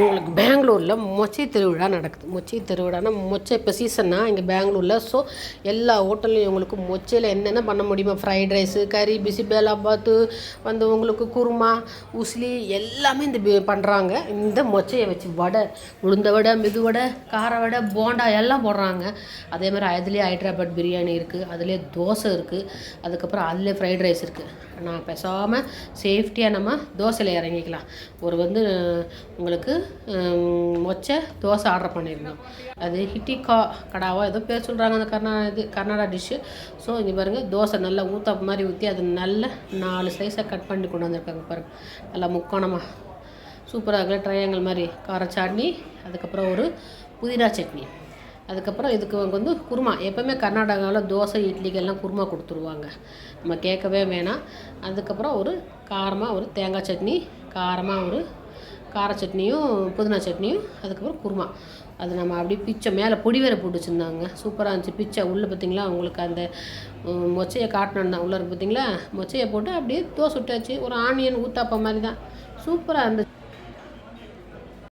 உங்களுக்கு பெங்களூரில் மொச்சை திருவிழா நடக்குது. மொச்சை திருவிழானா மொச்சை இப்போ சீசன்னா இங்கே பெங்களூரில். ஸோ எல்லா ஹோட்டல்லையும் உங்களுக்கு மொச்சையில் என்னென்ன பண்ண முடியுமோ, ஃப்ரைட் ரைஸு, கறி, பிசிபேலாபாத்து, உங்களுக்கு குருமா, உஸ்லி எல்லாமே இந்த பண்ணுறாங்க. இந்த மொச்சையை வச்சு வடை, உளுந்த வடை, மெது வடை, கார வடை, போண்டா எல்லாம் போடுறாங்க. அதே மாதிரி அதுலேயே ஹைட்ராபாத் பிரியாணி இருக்குது, அதுலேயே தோசை இருக்குது, அதுக்கப்புறம் அதுலேயே ஃப்ரைட் ரைஸ் இருக்குது. நான் பேசாமல் சேஃப்டியாக நம்ம தோசையில் இறங்கிக்கலாம். ஒரு உங்களுக்கு மொச்சை தோசை ஆர்டர் பண்ணியிருந்தோம். அது ஹிட்டிகா கடாவா ஏதோ பேர் சொல்கிறாங்க, அந்த கர்நாடகா டிஷ்ஷு. ஸோ இங்கே பாருங்கள், தோசை நல்லா ஊற்றாப்பு மாதிரி ஊற்றி அது நல்ல 4 ஸ்லைஸாக கட் பண்ணி கொண்டு வந்திருக்காங்க பாருங்கள். நல்லா முக்கோணமாக சூப்பராக இருக்குது. ட்ரையாங்கிள் மாதிரி கார சட்னி, அதுக்கப்புறம் ஒரு புதினா சட்னி, அதுக்கப்புறம் இதுக்கு குருமா. எப்போவுமே கர்நாடகாவில் தோசை இட்லிக்கெல்லாம் குருமா கொடுத்துருவாங்க, நம்ம கேட்கவே வேணாம். அதுக்கப்புறம் ஒரு காரமாக ஒரு தேங்காய் சட்னி, காரமாக ஒரு கார சட்னியும் புதினா சட்னியும், அதுக்கப்புறம் குருமா. அது நம்ம அப்படியே பிச்சை மேலே பொடி வேறு போட்டு வச்சுருந்தாங்க. சூப்பராக இருந்துச்சு. பிச்சை உள்ளே பார்த்திங்களா, உங்களுக்கு அந்த மொச்சையை காட்டணும் தான் உள்ளே பார்த்திங்களா. மொச்சையை போட்டு அப்படியே தோசை விட்டாச்சு. ஒரு ஆனியன் ஊத்தாப்பம் மாதிரி தான், சூப்பராக இருந்துச்சு.